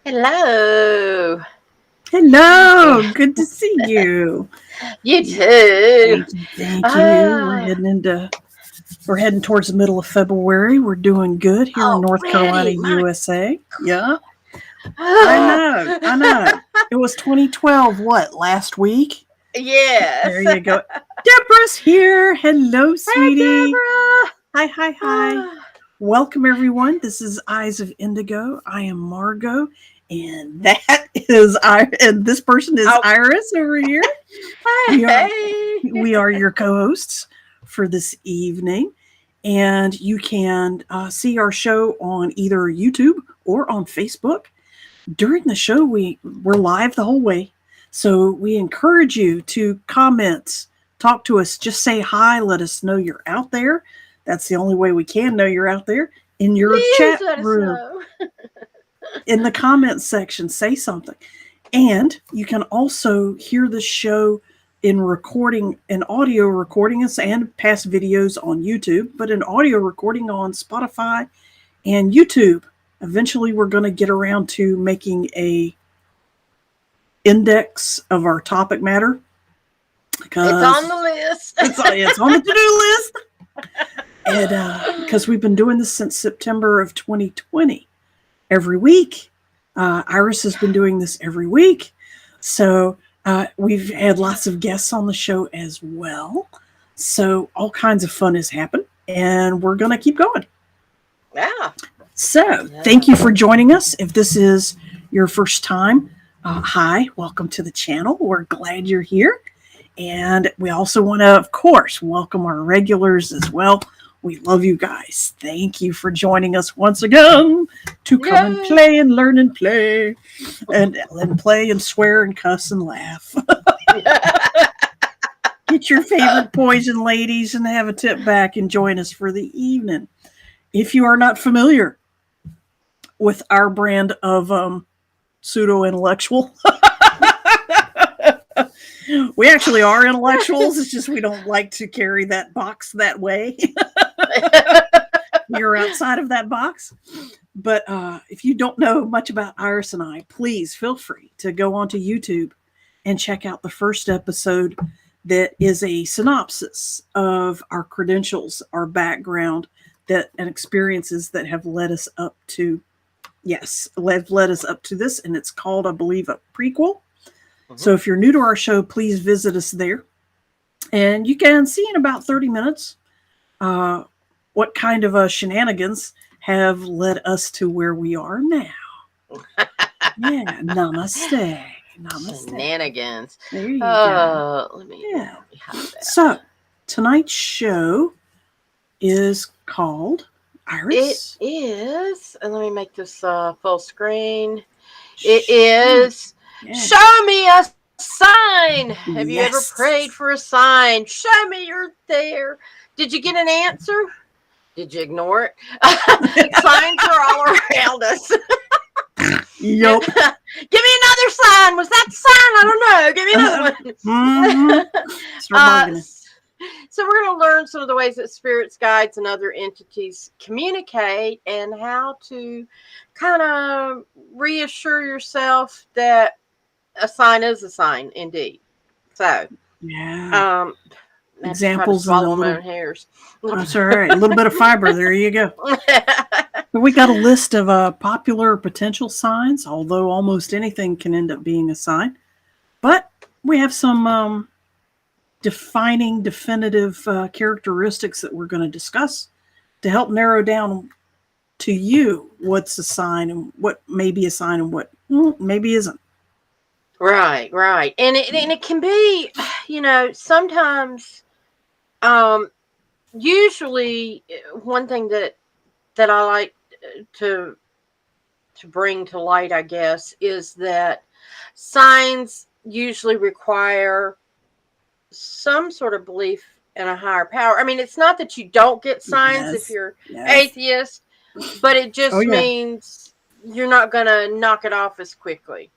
Hello. Hello, Yeah, good to see you. you too. Thank you. Ah, We're heading towards the middle of February. We're doing good here in North Carolina, already, my. USA. Yeah, I Ah. know. I know. It was 2012. What last week? There Yes. you go. Deborah's here. Hello, Hey, sweetie. Deborah. Hi, hi, hi. Ah. Welcome, everyone. This is Eyes of Indigo. I am Margot, and that is I. And this person is Oh, Iris over here. We are hey. we are your co-hosts for this evening, and you can see our show on either YouTube or on Facebook. During the show, we're live the whole way, so we encourage you to comment, talk to us, just say hi, let us know you're out there. That's the only way we can know you're out there in your Please chat let us room, know. in the comments section. Say something. And you can also hear the show in recording, in audio recording us and past videos on YouTube, but in audio recording on Spotify and YouTube. Eventually we're going to get around to making a index of our topic matter It's on the because list. it's on the to-do list. And because we've been doing this since September of 2020 every week. Iris has been doing this every week. So we've had lots of guests on the show as well. So all kinds of fun has happened, and we're going to keep going. Yeah. So Yeah. thank you for joining us. If this is your first time, hi, welcome to the channel. We're glad you're here. And we also want to, of course, welcome our regulars as well. We love you guys. Thank you for joining us once again to come and Yay. play and learn and play and play and swear and cuss and laugh. Get your favorite poison ladies and have a tip back and join us for the evening. If you are not familiar with our brand of pseudo intellectual, we actually are intellectuals. It's just we don't like to carry that box that way. You're outside of that box. But if you don't know much about Iris and I, please feel free to go onto YouTube and check out the first episode that is a synopsis of our credentials, our background, that and experiences that have led us up to led us up to this, and it's called, I believe, a prequel. So Mhm. if you're new to our show, please visit us there, and you can see in about 30 minutes uh, what kind of shenanigans have led us to where we are now. Yeah, namaste. Namaste. Shenanigans. There you go. Oh, Yeah. let me hide that. So, tonight's show is called It Iris. is, and let me make this full screen. It Shoot. is Yeah. show me a sign. Have you ever prayed Yes. for a sign? Show me you're there. Did you get an answer? Did you ignore it? Signs are all around us. Give, Yup. give me another sign. Was that the sign? I don't know. Give me Mm-hmm. another one. Start bargaining. So we're going to learn some of the ways that spirits, guides, and other entities communicate, and how to kind of reassure yourself that a sign is a sign indeed. So, Yeah. um, I have to try to Examples in the swallow my little. own hairs. That's all right. A little bit of fiber. There you go. But we got a list of popular potential signs, although almost anything can end up being a sign. But we have some defining, definitive characteristics that we're going to discuss to help narrow down to you what's a sign and what may be a sign and what maybe isn't. Right, right, and it can be, sometimes, um, usually, one thing that I like to to bring to light, I guess, is that signs usually require some sort of belief in a higher power. I mean, it's not that you don't get signs if Yes. you're Yes. atheist, but it Oh, just yeah. means you're not going to knock it off as quickly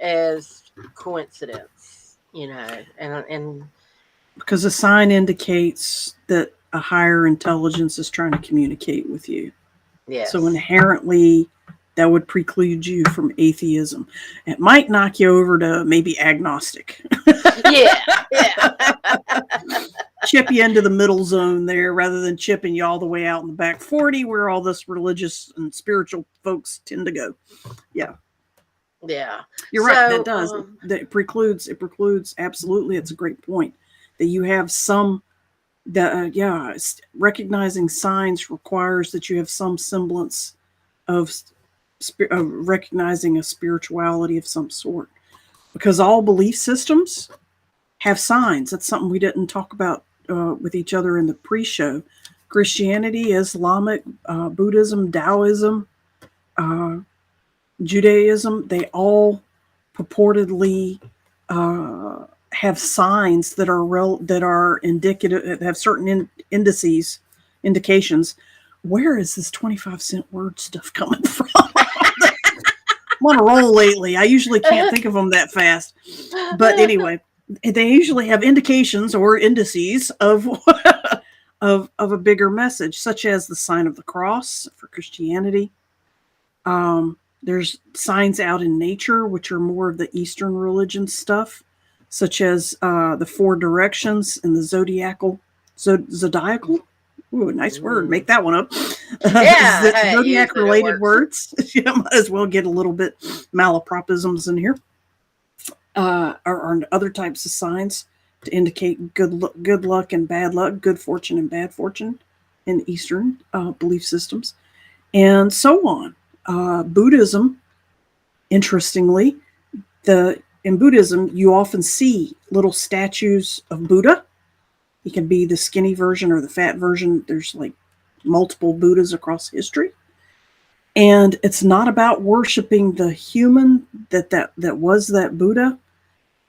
as coincidence, and Because a sign indicates that a higher intelligence is trying to communicate with you. So yes. inherently, that would preclude you from atheism. It might knock you over to maybe agnostic. Yeah, yeah. Chip you into the middle zone there rather than chipping you all the way out in the back 40 where all this religious and spiritual folks tend to go. Yeah. Yeah. You're right. So, That does. It precludes absolutely. It's a great point that you have some recognizing signs requires that you have some semblance of recognizing a spirituality of some sort, because all belief systems have signs. That's something we didn't talk about with each other in the pre-show. Christianity, Islamic, Buddhism, Taoism, Judaism, they all purportedly have signs that are indicative, that have certain indications. Where is this 25-cent word stuff coming from? I'm on a roll lately. I usually can't think of them that fast. But anyway, they usually have indications or indices of of a bigger message, such as the sign of the cross for Christianity. There's signs out in nature, which are more of the Eastern religion stuff, such as the 4 directions and the zodiacal. Ooh, nice word. Make that one up. Yeah, hey, Zodiac related words. You might as well get a little bit malapropisms in here. Or other types of signs to indicate good luck and bad luck, good fortune and bad fortune in Eastern belief systems, and so on. Buddhism, interestingly, in Buddhism, you often see little statues of Buddha. He can be the skinny version or the fat version. There's like multiple Buddhas across history. And it's not about worshiping the human that was that Buddha.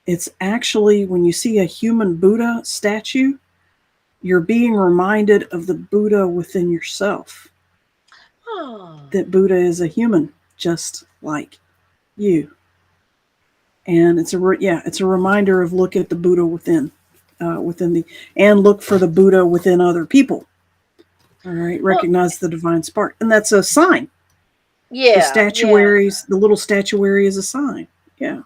It's actually, when you see a human Buddha statue, you're being reminded of the Buddha within yourself. Oh. That Buddha is a human, just like you. And it's a reminder of look at the Buddha within and look for the Buddha within other people. All right, recognize the divine spark, and that's a sign. Yeah, the statuaries, the little statuary is a sign. Yeah.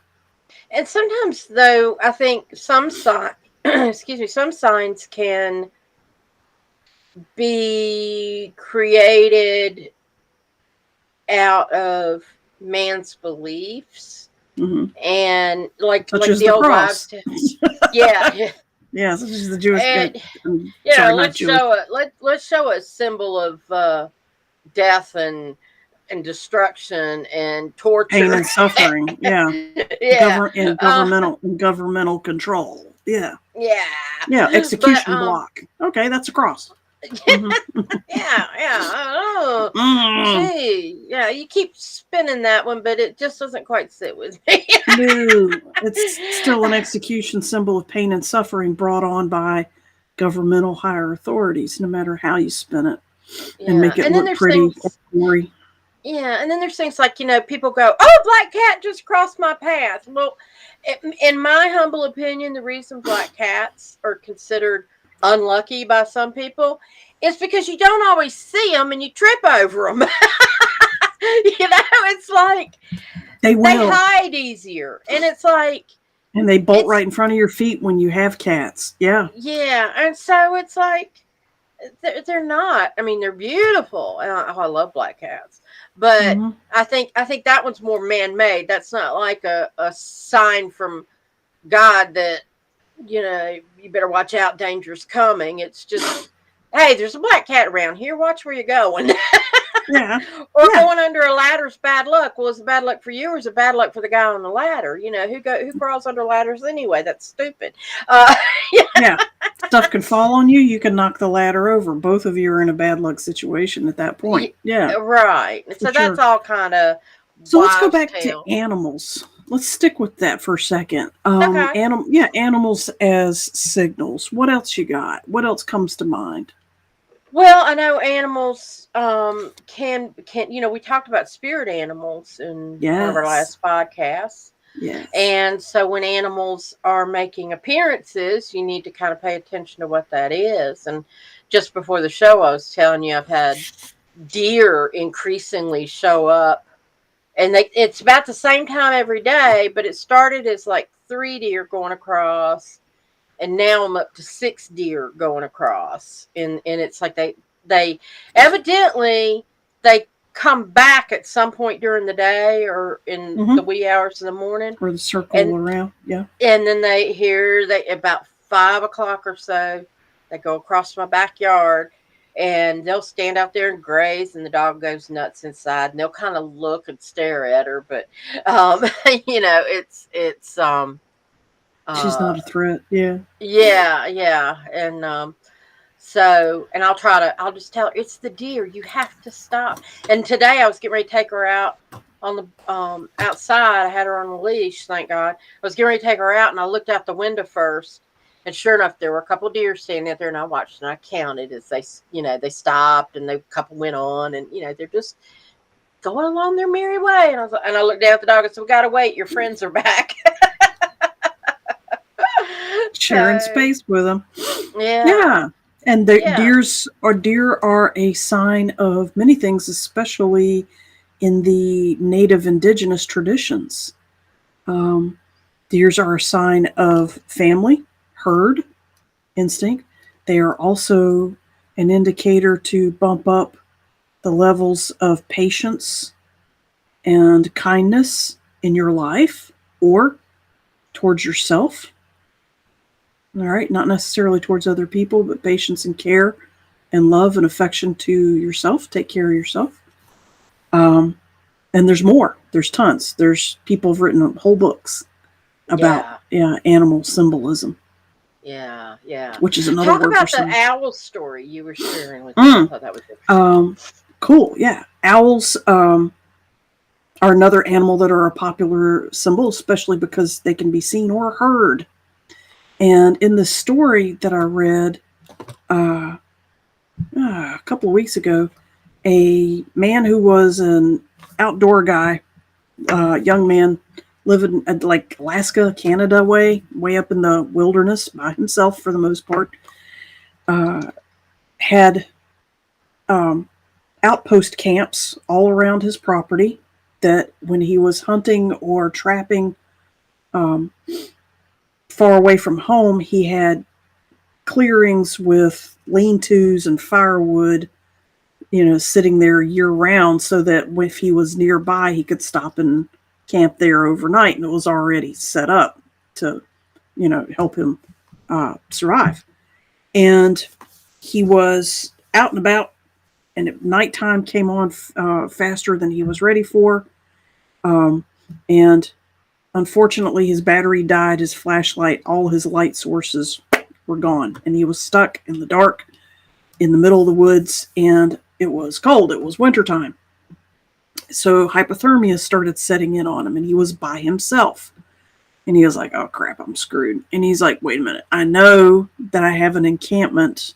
And sometimes, though, I think some some signs can be created out of man's beliefs, and like the old wives' tale. Yeah. Yeah, such as the Jewish. Let's show a symbol of death and destruction and torture, pain and suffering. Yeah. Yeah. Governmental control. Yeah. Yeah. Execution block. Okay, that's a cross. Yeah. Oh. Gee, yeah, you keep spinning that one, but it just doesn't quite sit with me. No, it's still an execution symbol of pain and suffering brought on by governmental higher authorities, no matter how you spin it, and make it look pretty or gory. Yeah, and then there's things like, people go, "Oh, black cat just crossed my path." Well, in my humble opinion, the reason black cats are considered unlucky by some people is because you don't always see them and you trip over them. It's like they hide easier, and it's like, and they bolt right in front of your feet when you have cats. Yeah, and so it's like they're not. I mean, they're beautiful. I love black cats, but I think that one's more man-made. That's not like a sign from God that you better watch out, danger's coming. It's just, hey, there's a black cat around here. Watch where you're going. Yeah. Going under a ladder is bad luck. Well, is it bad luck for you, or is it bad luck for the guy on the ladder? Who crawls under ladders anyway? That's stupid. Yeah. Stuff can fall on you. You can knock the ladder over. Both of you are in a bad luck situation at that point. Yeah. Right. So that's all kind of. So let's go back to animals. Let's stick with that for a second. Okay. Animals as signals. What else you got? What else comes to mind? Well, I know animals can we talked about spirit animals in one of our last podcasts. Yes. And so when animals are making appearances, you need to kind of pay attention to what that is. And just before the show, I was telling you I've had deer increasingly show up and it's about the same time every day, but it started as like 3 deer going across, and now I'm up to 6 deer going across, and it's like they evidently they come back at some point during the day or in the wee hours of the morning, or the circle and around. Yeah. and then they about 5 o'clock or so, they go across my backyard, and they'll stand out there and graze, and the dog goes nuts inside, and they'll kind of look and stare at her, but it's She's uh not a threat. Yeah. yeah, and I'll just tell her, it's the deer, you have to stop. And today I was getting ready to take her out on the outside. I had her on a leash, thank God. I was getting ready to take her out, and I looked out the window first, and sure enough, there were a couple of deer standing out there, and I watched and I counted as they stopped, and a couple went on, and they're just going along their merry way. And I looked down at the dog and said, "We gotta wait. Your friends are back." Sharing So, space with them. yeah, Yeah. And the yeah, deer are a sign of many things, especially in the native indigenous traditions. Um, Deers are a sign of family, herd instinct. They are also an indicator to bump up the levels of patience and kindness in your life or towards yourself. All right, not necessarily towards other people, but patience and care and love and affection to yourself. Take care of yourself. Um, and there's more. There's tons. There's people have written whole books about animal symbolism, yeah. which is another Talk word for about the sun. owl story you were sharing with me. I thought that was interesting. Cool. Yeah, owls are another animal that are a popular symbol, especially because they can be seen or heard. And in the story that I read a couple of weeks ago, a man who was an outdoor guy, young man living at like Alaska, Canada way up in the wilderness by himself for the most part, had outpost camps all around his property that when he was hunting or trapping far away from home, he had clearings with lean-tos and firewood, sitting there year round so that if he was nearby, he could stop and camp there overnight, and it was already set up to, help him survive. And he was out and about, and nighttime came on faster than he was ready for. And unfortunately, his battery died, his flashlight, all his light sources were gone, and he was stuck in the dark in the middle of the woods, and it was cold. It was wintertime. So hypothermia started setting in on him, and he was by himself. And he was like, oh, crap, I'm screwed. And he's like, wait a minute. I know that I have an encampment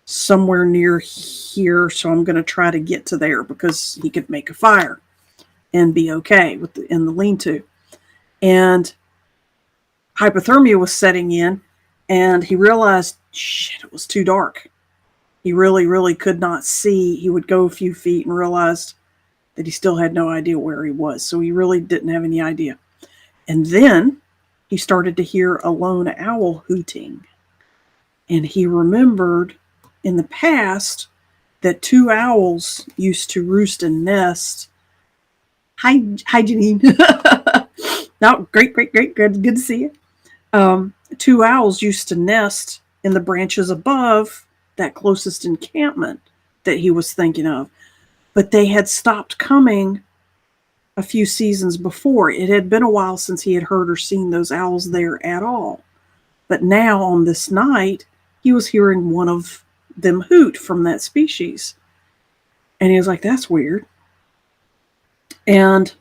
somewhere near here, so I'm going to try to get to there because he could make a fire and be okay in the lean-to. And hypothermia was setting in, and he realized, shit, it was too dark. He really, really could not see. He would go a few feet and realized that he still had no idea where he was. So he really didn't have any idea. And then he started to hear a lone owl hooting. And he remembered in the past that 2 owls used to roost and nest. Hi Janine. No, great. Good to see you. 2 owls used to nest in the branches above that closest encampment that he was thinking of. But they had stopped coming a few seasons before. It had been a while since he had heard or seen those owls there at all. But now on this night, he was hearing one of them hoot from that species. And he was like, that's weird. And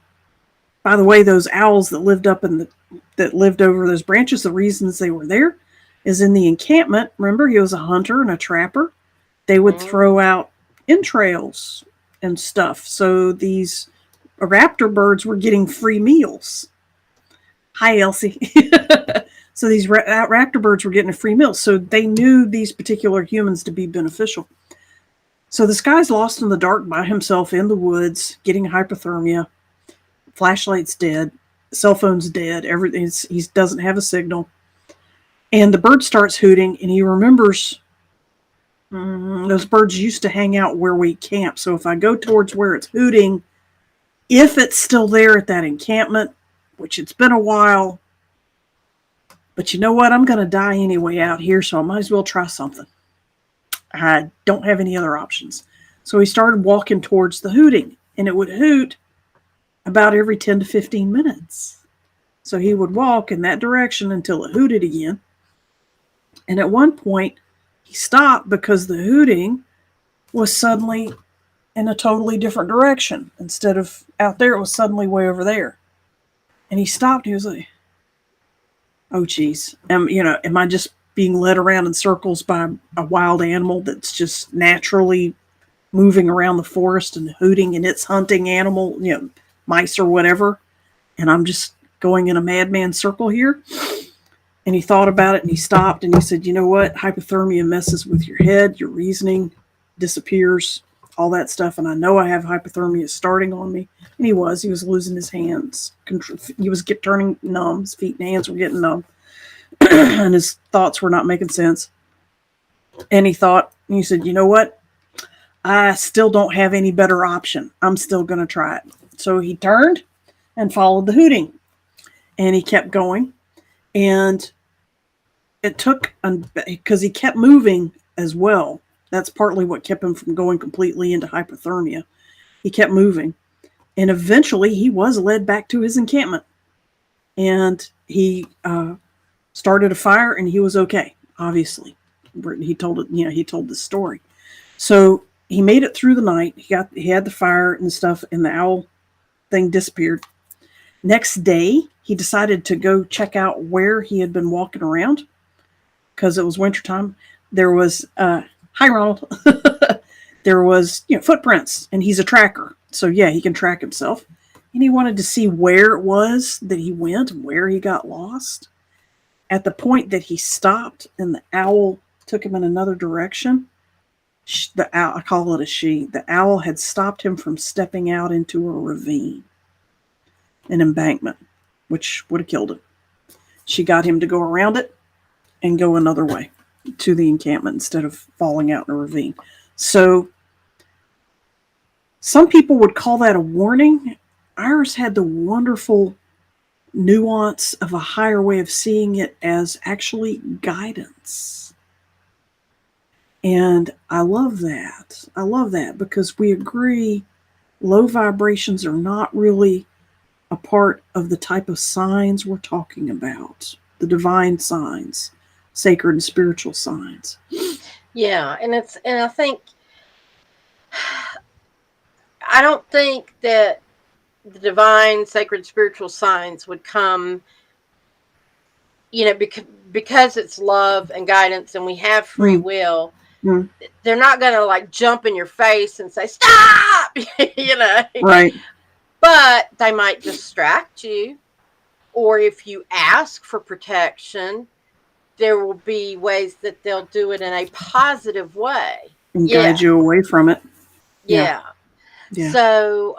by the way, those owls that lived that lived over those branches, the reasons they were there is in the encampment. Remember, he was a hunter and a trapper. They would throw out entrails and stuff. So these raptor birds were getting free meals. Hi, Elsie. So these raptor birds were getting a free meal. So they knew these particular humans to be beneficial. So this guy's lost in the dark by himself in the woods, getting hypothermia. Flashlight's dead. Cell phone's dead. Everything's he doesn't have a signal. And the bird starts hooting, and he remembers those birds used to hang out where we camp. So if I go towards where it's hooting, if it's still there at that encampment, which it's been a while, but you know what? I'm going to die anyway out here, so I might as well try something. I don't have any other options. So he started walking towards the hooting, and it would hoot about every 10 to 15 minutes. So he would walk in that direction until it hooted again. And at one point, he stopped because the hooting was suddenly in a totally different direction. Instead of out there, it was suddenly way over there. And he stopped. He was like, oh, geez. Am I just being led around in circles by a wild animal that's just naturally moving around the forest and hooting, and it's hunting animal, mice or whatever, and I'm just going in a madman circle here? And he thought about it, and he stopped, and he said, you know what? Hypothermia messes with your head, your reasoning disappears, all that stuff, and I know I have hypothermia starting on me. And he was losing his hands. He was turning numb. His feet and hands were getting numb. And his thoughts were not making sense. And he said, you know what? I still don't have any better option. I'm still going to try it. So he turned and followed the hooting. And he kept going. And it took, because he kept moving as well. That's partly what kept him from going completely into hypothermia. He kept moving. And eventually he was led back to his encampment. And he started a fire, and he was okay, obviously. He told it, he told the story. So he made it through the night. He had the fire and stuff, and the owl thing disappeared. Next day, he decided to go check out where he had been walking around, because it was wintertime. There was, hi Ronald, there was footprints, and he's a tracker. So yeah, he can track himself. And he wanted to see where it was that he went, where he got lost. At the point that he stopped and the owl took him in another direction, the owl, I call it a she, the owl had stopped him from stepping out into a ravine, an embankment, which would have killed him. She got him to go around it and go another way to the encampment instead of falling out in a ravine. So some people would call that a warning. Iris had the wonderful nuance of a higher way of seeing it as actually guidance. And I love that. I love that because we agree low vibrations are not really a part of the type of signs we're talking about. The divine signs, sacred and spiritual signs. Yeah, and I think I don't think that the divine, sacred, spiritual signs would come, because it's love and guidance and we have free will. Mm. They're not going to like jump in your face and say, stop, Right. But they might distract you. Or if you ask for protection, there will be ways that they'll do it in a positive way. And guide you away from it. Yeah. So,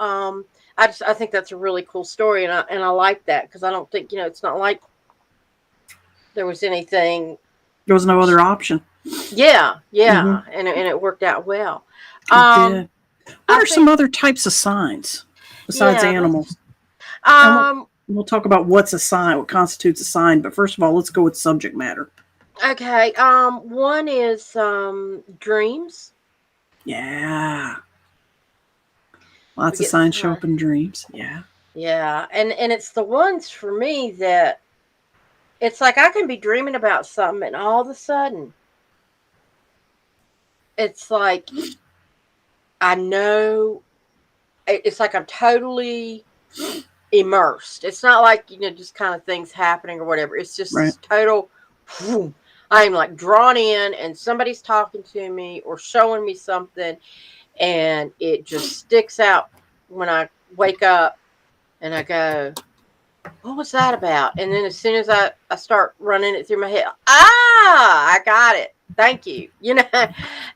I think that's a really cool story, and I like that because I don't think it's not like there was anything. There was no other option. Yeah, mm-hmm. and it worked out well. It did. What are some other types of signs besides animals? We'll talk about what's a sign, what constitutes a sign, but first of all, let's go with subject matter. Okay. One is dreams. Yeah. Lots of signs show up in dreams. Yeah. Yeah. And it's the ones for me that it's like I can be dreaming about something and all of a sudden it's like I know it's like I'm totally immersed. It's not like, just kind of things happening or whatever. It's just total boom. I'm like drawn in and somebody's talking to me or showing me something. And it just sticks out when I wake up and I go, what was that about? And then as soon as I start running it through my head, I got it. Thank you.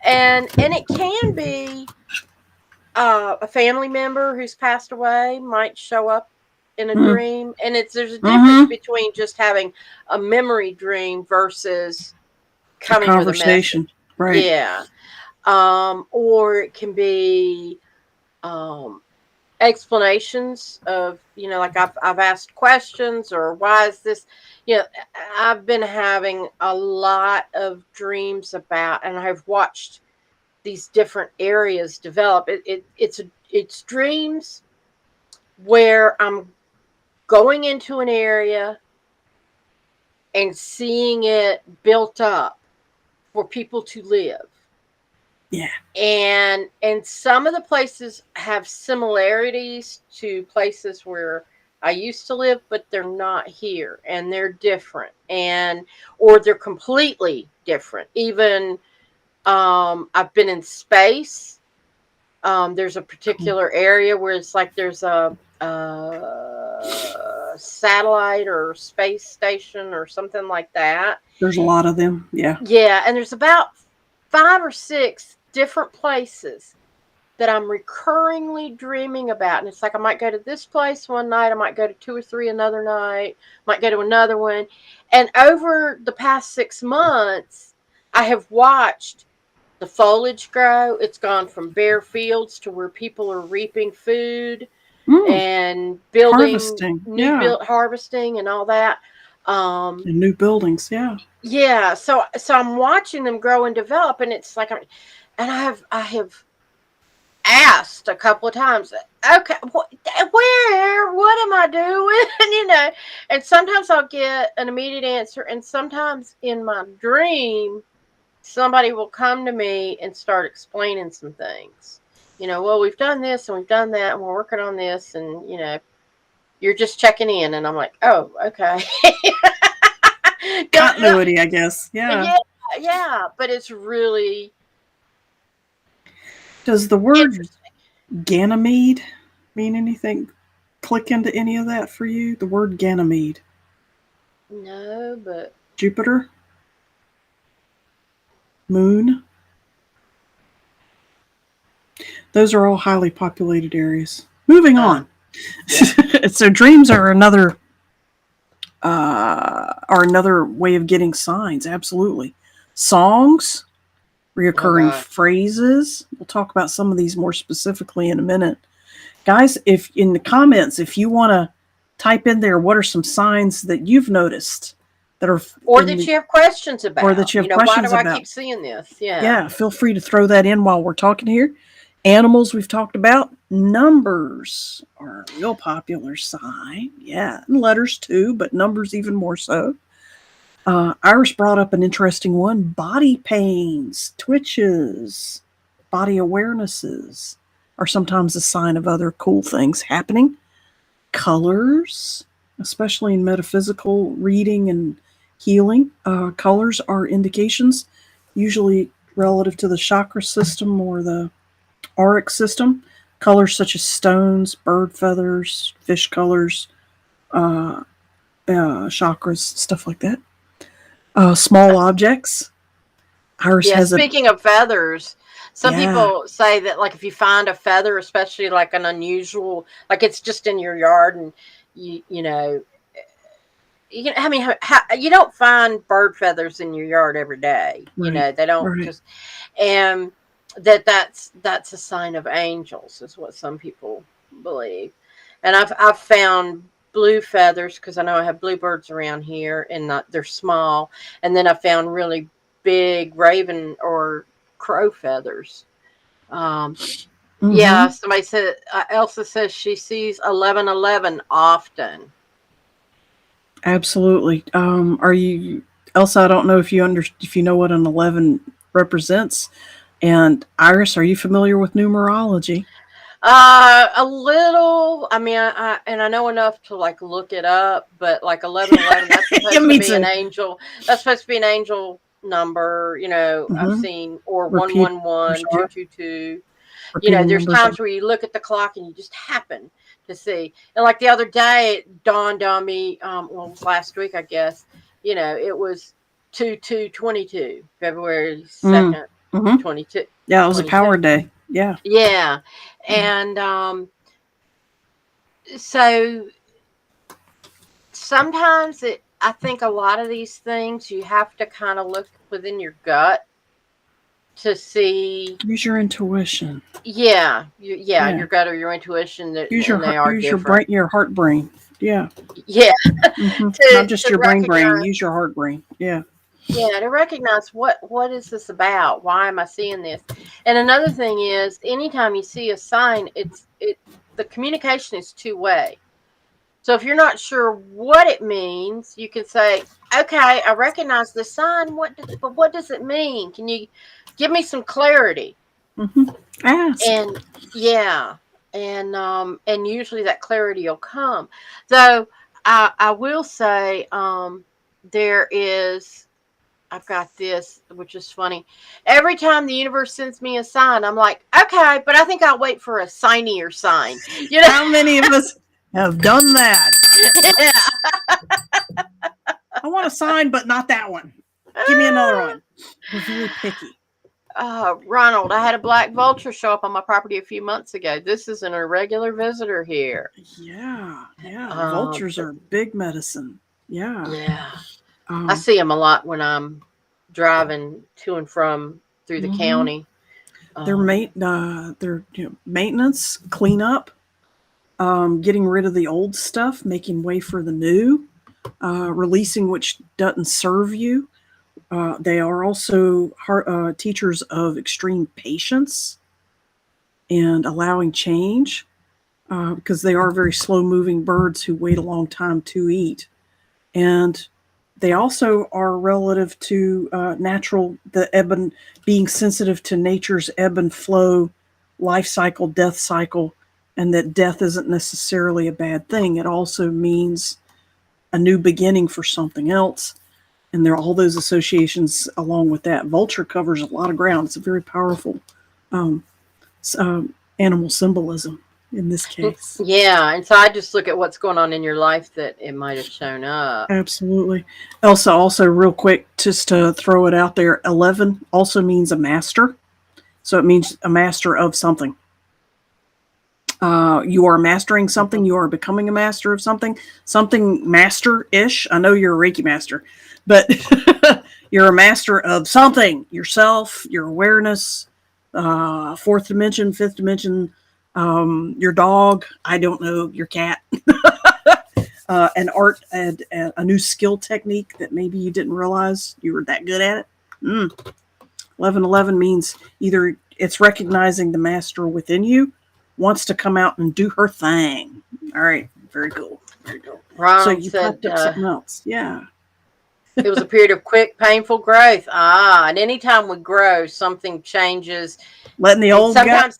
And it can be a family member who's passed away might show up in a Mm. dream, and there's a difference between just having a memory dream versus A coming with a conversation. message. Right. Yeah. Or it can be um, explanations of, like I've asked questions, or why is this, I've been having a lot of dreams about, and I've watched these different areas develop. It's dreams where I'm going into an area and seeing it built up for people to live. Yeah. And some of the places have similarities to places where I used to live, but they're not here, and they're different, or they're completely different. Even I've been in space. There's a Cool. particular area where it's like there's a satellite or space station or something like that. There's a lot of them. Yeah. Yeah, and there's about 5 or 6 different places that I'm recurringly dreaming about. And it's like I might go to this place one night, I might go to 2 or 3 another night, might go to another one. And over the past 6 months, I have watched the foliage grow. It's gone from bare fields to where people are reaping food Mm. and building Harvesting. new Yeah. harvesting and all that. And new buildings. Yeah. Yeah, so I'm watching them grow and develop, and it's like and I have asked a couple of times, okay, what am I doing? And sometimes I'll get an immediate answer, and sometimes in my dream, somebody will come to me and start explaining some things. Well, we've done this and we've done that, and we're working on this, and you're just checking in, and I'm like, oh, okay. Continuity, I guess. Yeah. Yeah, but it's really Does the word interesting. Ganymede mean anything? Click into any of that for you? The word Ganymede. No, but Jupiter? Moon? Those are all highly populated areas. Moving on. So dreams are another way of getting signs. Absolutely. Songs, reoccurring phrases. We'll talk about some of these more specifically in a minute. Guys, if in the comments, if you want to type in there, what are some signs that you've noticed that are, or that you have questions about, or that you have questions why do about. I keep seeing this? Yeah. Yeah, feel free to throw that in while we're talking here. Animals we've talked about. Numbers are a real popular sign. Yeah, and letters too, but numbers even more so. Iris brought up an interesting one. Body pains, twitches, body awarenesses are sometimes a sign of other cool things happening. Colors, especially in metaphysical reading and healing, colors are indications, usually relative to the chakra system or the auric system. Colors such as stones, bird feathers, fish colors, chakras, stuff like that. Small objects. Iris has speaking of feathers, some people say that, like, if you find a feather, especially like an unusual, like it's just in your yard, and I mean, you don't find bird feathers in your yard every day. Right, They don't just, and that's a sign of angels, is what some people believe. And I've found blue feathers, because I know I have bluebirds around here, and they're small. And then I found really big raven or crow feathers. Yeah, somebody said, Elsa says she sees 1111 often. Absolutely. Are you, Elsa? I don't know if you know what an 11 represents. And Iris, are you familiar with numerology? A little. I mean, I know enough to like look it up, but like 1111, that's supposed to be an angel. That's supposed to be an angel number. I've seen, or 111, 222. There's times where you look at the clock and you just happen to see. And like the other day, it dawned on me. Well, it was last week, I guess. It was 2222, February 2nd, 22. Yeah, it was a power day. Yeah. Yeah. And so sometimes I think a lot of these things you have to kind of look within your gut to see. Use your intuition. Yeah, Yeah. your gut or your intuition, Use and they are your different. brain, your heart brain. Yeah. Yeah, Not just to your brain. recognize. Use your heart brain. Yeah. Yeah, to recognize what is this about? Why am I seeing this? And another thing is, anytime you see a sign, the communication is two-way. So if you're not sure what it means, you can say, "Okay, I recognize the sign. But what does it mean? Can you give me some clarity?" Ask. And yeah, and usually that clarity will come. Though I will say, there is. I've got this, which is funny. Every time the universe sends me a sign, I'm like, okay, but I think I'll wait for a signier sign. You know? How many of us have done that? Yeah. I want a sign, but not that one. Give me another one. We're very picky. Ronald, I had a black vulture show up on my property a few months ago. This is an irregular visitor here. Yeah. Vultures are big medicine. Yeah. Yeah. I see them a lot when I'm driving to and from through the county. Their maintenance, cleanup, getting rid of the old stuff, making way for the new, releasing which doesn't serve you. They are also teachers of extreme patience and allowing change, because they are very slow-moving birds who wait a long time to eat. And they also are relative to the ebb and being sensitive to nature's ebb and flow, life cycle, death cycle, and that death isn't necessarily a bad thing. It also means a new beginning for something else. And there are all those associations along with that. Vulture covers a lot of ground. It's a very powerful animal symbolism in this case. Yeah, and so I just look at what's going on in your life that it might have shown up. Absolutely. Elsa, also real quick, just to throw it out there, 11 also means a master. So it means a master of something. You are mastering something. You are becoming a master of something. Something master-ish. I know you're a Reiki master, but you're a master of something. Yourself, your awareness, fourth dimension, fifth dimension, your dog, I don't know, your cat, an art, and a new skill technique that maybe you didn't realize you were that good at it. 1111 means either it's recognizing the master within you wants to come out and do her thing. All right, very cool. Very cool. Ronald so you said, popped up something else. Yeah. It was a period of quick, painful growth. And anytime we grow, something changes. Letting the old sometimes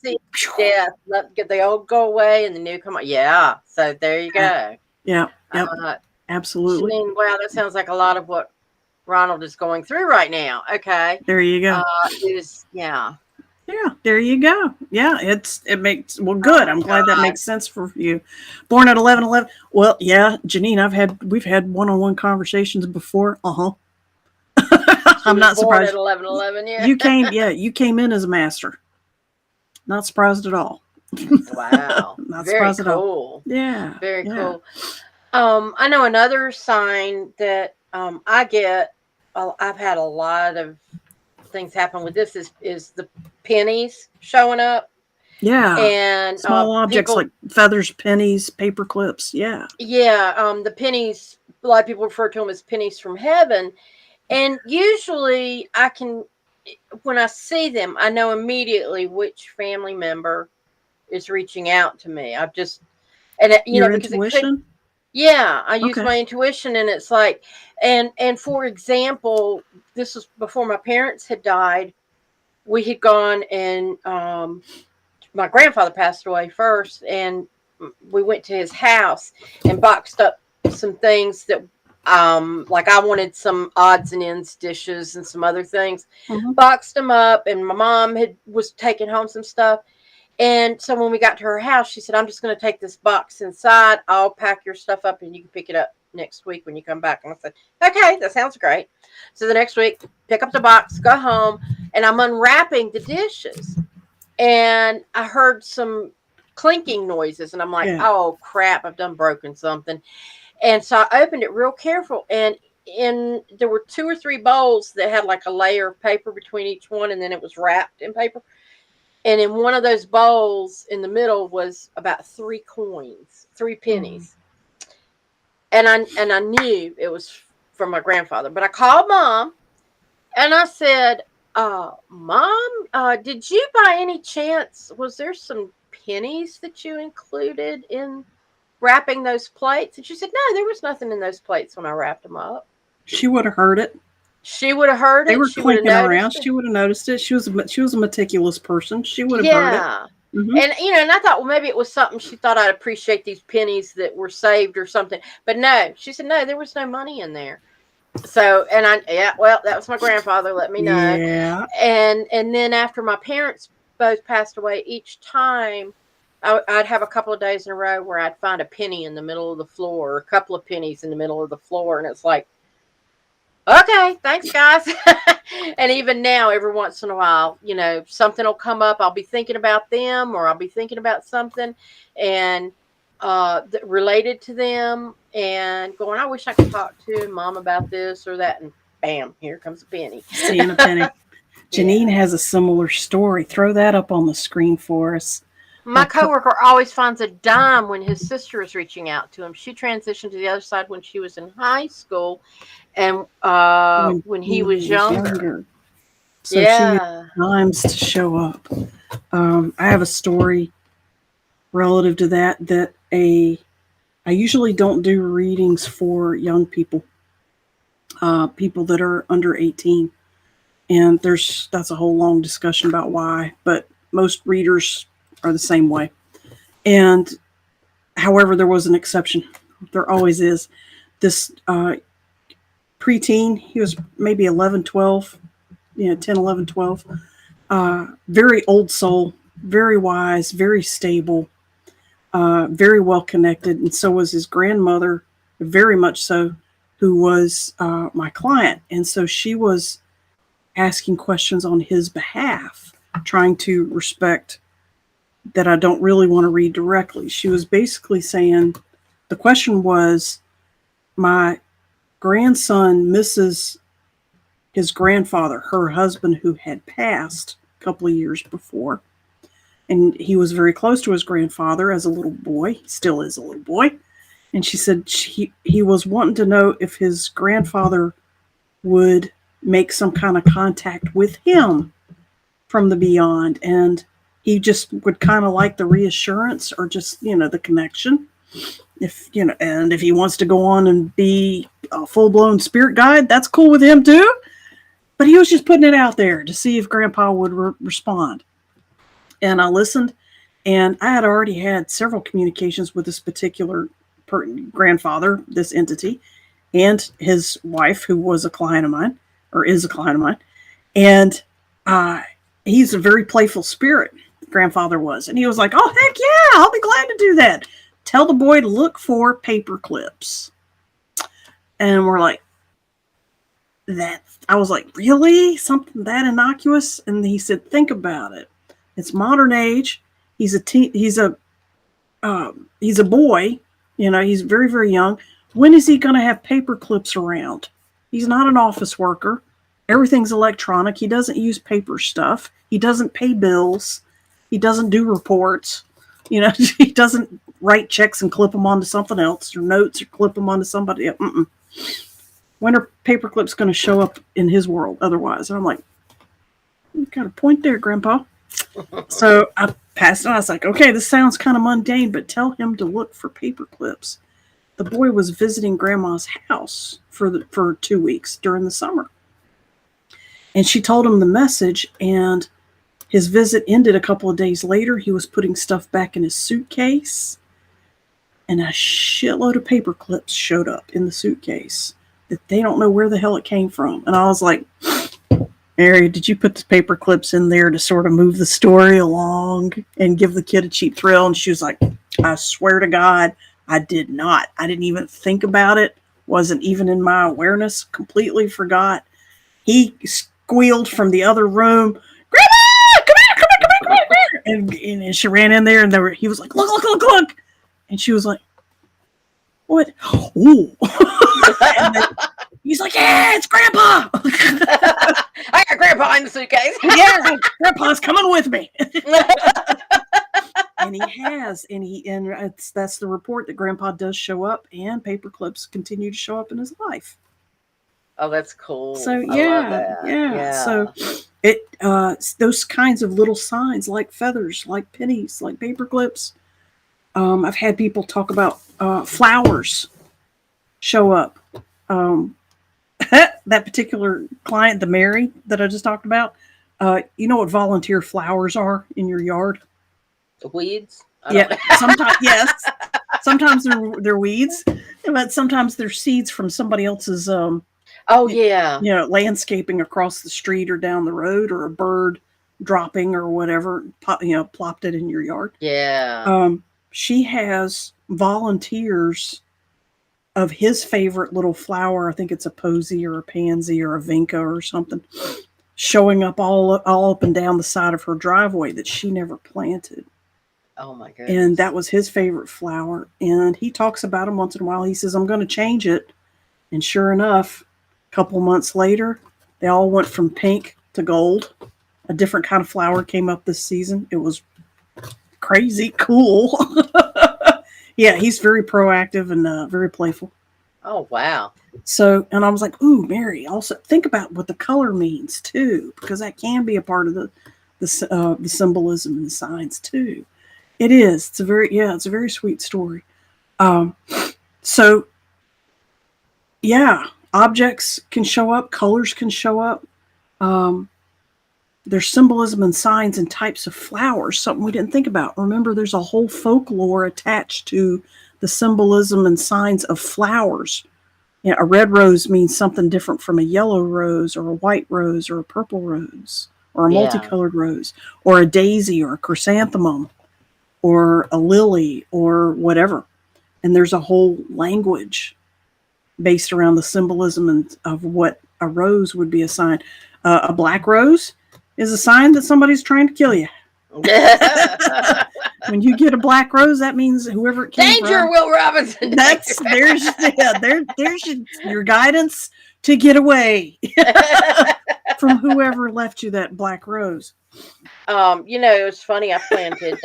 let the old go away and the new come on. Yeah. So there you go. Yeah. Yep. Absolutely. Janine, wow, that sounds like a lot of what Ronald is going through right now. Okay. There you go. Yeah. Yeah, there you go. Yeah, it makes good. I'm glad that makes sense for you. Born at 11/11. Well, yeah, Janine, we've had one-on-one conversations before. I'm not surprised. At 11/11, yeah. You came in as a master. Not surprised at all. Wow. Not very surprised cool. at all. Yeah. Very cool. I know another sign that I get. I've had a lot of things happen with this is the pennies showing up. Yeah. And small objects like feathers, pennies, paper clips. Yeah. Yeah. The pennies, a lot of people refer to them as pennies from heaven. And usually when I see them, I know immediately which family member is reaching out to me. Because intuition? I use my intuition, and it's like, and for example, this was before my parents had died. We had gone and my grandfather passed away first, and we went to his house and boxed up some things that like I wanted some odds and ends dishes and some other things. Boxed them up, and my mom was taking home some stuff. And so when we got to her house, she said, I'm just going to take this box inside. I'll pack your stuff up and you can pick it up next week when you come back. And I said, okay, that sounds great. So the next week, pick up the box, go home, and I'm unwrapping the dishes. And I heard some clinking noises, and I'm like, oh, crap, I've done broken something. And so I opened it real careful, and there were 2 or 3 bowls that had like a layer of paper between each one, and then it was wrapped in paper. And in one of those bowls in the middle was about 3 coins, 3 pennies. And I knew it was from my grandfather. But I called Mom and I said, Mom, did you by any chance, was there some pennies that you included in wrapping those plates? And she said, no, there was nothing in those plates when I wrapped them up. She would have heard it. She would have heard it. They were She would have clinking around. noticed it. She would have noticed it. She was a meticulous person. She would have heard it. Yeah. Mhm. And and I thought, well, maybe it was something she thought I'd appreciate these pennies that were saved or something. But no, she said, no, there was no money in there. So, well, that was my grandfather, let me know. Yeah. And then after my parents both passed away, each time I'd have a couple of days in a row where I'd find a penny in the middle of the floor, or a couple of pennies in the middle of the floor. And it's like, okay, thanks, guys. And even now, every once in a while, something will come up. I'll be thinking about them, or I'll be thinking about something and related to them, and going, I wish I could talk to Mom about this or that. And bam, here comes a penny. Seeing a penny. Janine has a similar story. Throw that up on the screen for us. My coworker always finds a dime when his sister is reaching out to him. She transitioned to the other side when she was in high school, and when he was younger. So she had dimes to show up. I have a story relative to that I usually don't do readings for young people, people that are under 18. And that's a whole long discussion about why, but most readers are the same way. And however, there was an exception. There always is. This preteen, he was maybe 11, 12, 10, 11, 12. Very old soul, very wise, very stable, very well connected. And so was his grandmother, very much so, who was my client. And so she was asking questions on his behalf, trying to respect that I don't really want to read directly. She was basically saying, the question was, my grandson misses his grandfather, her husband, who had passed a couple of years before. And he was very close to his grandfather as a little boy. He still is a little boy. And she said he was wanting to know if his grandfather would make some kind of contact with him from the beyond. And he just would kind of like the reassurance, or just, the connection. And if he wants to go on and be a full-blown spirit guide, that's cool with him too. But he was just putting it out there to see if Grandpa would respond. And I listened, and I had already had several communications with this particular grandfather, this entity, and his wife, who was a client of mine, or is a client of mine. And he's a very playful spirit, grandfather was. And he was like, oh, heck yeah, I'll be glad to do that. Tell the boy to look for paper clips. And we're like, I was like, really? Something that innocuous? And he said, think about it. It's modern age. He's a boy. He's very, very young. When is he going to have paper clips around? He's not an office worker. Everything's electronic. He doesn't use paper stuff. He doesn't pay bills. He doesn't do reports. He doesn't write checks and clip them onto something else, or notes, or clip them onto somebody else. When are paper clips going to show up in his world otherwise? And I'm like, you got a point there, Grandpa. So I passed it on. I was like, okay, this sounds kind of mundane, but tell him to look for paper clips. The boy was visiting Grandma's house for 2 weeks during the summer. And she told him the message, and his visit ended a couple of days later. He was putting stuff back in his suitcase, and a shitload of paper clips showed up in the suitcase that they don't know where the hell it came from. And I was like, Mary, did you put the paper clips in there to sort of move the story along and give the kid a cheap thrill? And she was like, I swear to God, I did not. I didn't even think about it. Wasn't even in my awareness. Completely forgot. He squealed from the other room, Grandma, come here. And she ran in there, and he was like, look. And she was like, What? Ooh. And then he's like, yeah, it's Grandpa. I got Grandpa in the suitcase. Yeah, Grandpa's coming with me. And he has, and that's the report that Grandpa does show up, and paper clips continue to show up in his life. Oh, that's cool. So I love yeah, that. yeah. So it those kinds of little signs, like feathers, like pennies, like paper clips. I've had people talk about flowers show up. That particular client, the Mary that I just talked about, you know what volunteer flowers are in your yard? The weeds. Yeah, sometimes yes. Sometimes they're weeds, but sometimes they're seeds from somebody else's Oh yeah. Landscaping across the street or down the road, or a bird dropping or whatever, plopped it in your yard. Yeah. She has volunteers of his favorite little flower. I think it's a posy or a pansy or a vinca or something, showing up all up and down the side of her driveway that she never planted. Oh my goodness. And that was his favorite flower. And he talks about them once in a while. He says, I'm going to change it. And sure enough, a couple months later, they all went from pink to gold. A different kind of flower came up this season. It was crazy cool. Yeah, he's very proactive and very playful. Oh wow. So, and I was like, ooh, Mary, also think about what the color means too, because that can be a part of the symbolism and the signs too. It is. It's a very sweet story. So yeah, objects can show up, colors can show up. There's symbolism and signs and types of flowers, something we didn't think about. Remember, there's a whole folklore attached to the symbolism and signs of flowers. You know, a red rose means something different from a yellow rose or a white rose or a purple rose or a multicolored rose or a daisy or a chrysanthemum or a lily or whatever. And there's a whole language based around the symbolism of what a rose would be a sign. A black rose is a sign that somebody's trying to kill you. When you get a black rose, that means whoever it came Danger, from, Will Robinson. there's your guidance to get away from whoever left you that black rose. It's funny. I planted.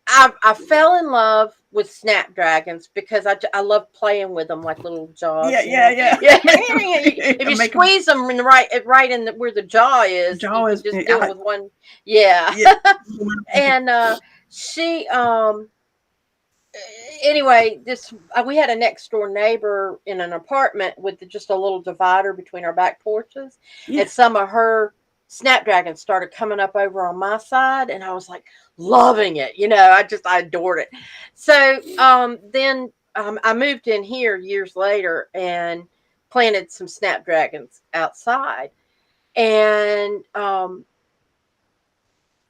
I fell in love with snapdragons because I love playing with them like little jaws. Yeah. If you squeeze them in right in where the jaw is, you can just do it with one. Yeah. And she anyway, we had a next door neighbor in an apartment with just a little divider between our back porches, and some of her snapdragons started coming up over on my side, and I was like loving it. I adored it. So then I moved in here years later and planted some snapdragons outside, and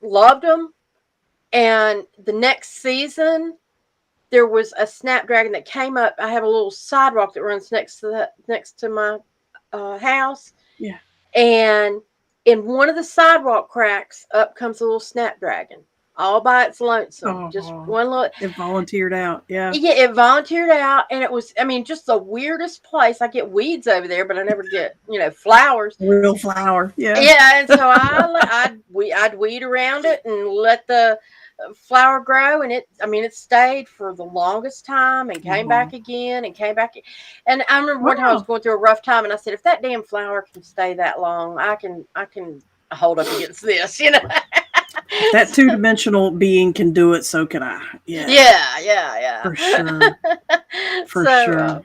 loved them. And the next season, there was a snapdragon that came up. I have a little sidewalk that runs next to my house. Yeah. And in one of the sidewalk cracks, up comes a little snapdragon, all by its lonesome. Just one little. It volunteered out. Yeah. Yeah, it volunteered out, and it was, just the weirdest place. I get weeds over there, but I never get, flowers. Real flower. Yeah. Yeah, and so I'd weed around it and let the flower grow, and it stayed for the longest time and came back again and came back. And I remember one time I was going through a rough time, and I said, if that damn flower can stay that long, I can hold up against this, That two-dimensional being can do it, so can I. Yeah. For sure. For sure.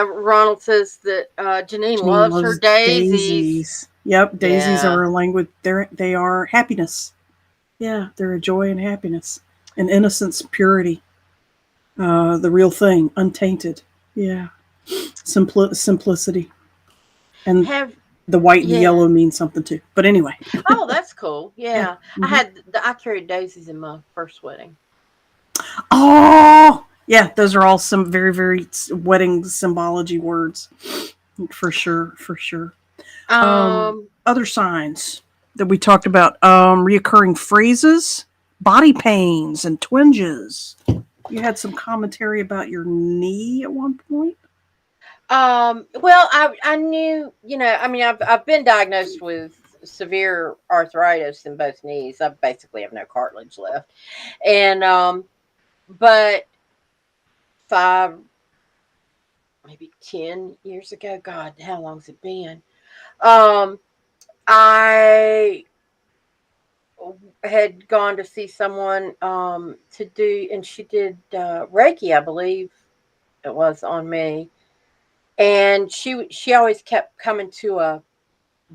Ronald says that Janine loves her daisies. Yep, daisies are a language. They are happiness. Yeah, they're a joy and happiness and innocence, purity. The real thing, untainted. Yeah, simplicity. And the white and the yellow means something too. But anyway. Oh, that's cool. Yeah. Mm-hmm. I carried daisies in my first wedding. Oh, yeah. Those are all some very, very wedding symbology words. For sure. Other signs that we talked about, reoccurring phrases, body pains and twinges. You had some commentary about your knee at one point. Well, I knew, I mean, I've been diagnosed with severe arthritis in both knees. I basically have no cartilage left. And, but 5, maybe 10 years ago, God, how long's it been? Um, I had gone to see someone, to do, and she did, Reiki, I believe it was on me. And she always kept coming to a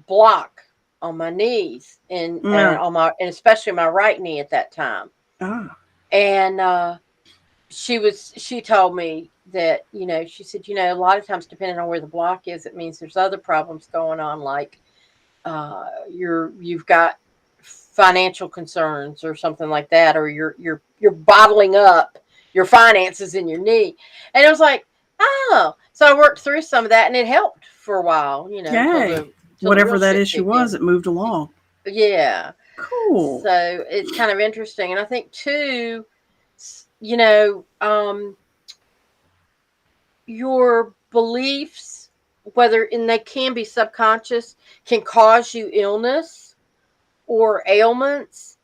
block on my knees and Yeah. on my and especially my right knee at that time. Ah. And she told me that, she said, a lot of times depending on where the block is, it means there's other problems going on, like you've got financial concerns or something like that, or you're bottling up your finances in your knee. And it was like, oh, so I worked through some of that and it helped for a while, until Yay. the real Whatever that shit issue kicked in. was, it moved along. Yeah. Cool. So it's kind of interesting. And I think too, you know, um, your beliefs, and they can be subconscious, can cause you illness or ailments.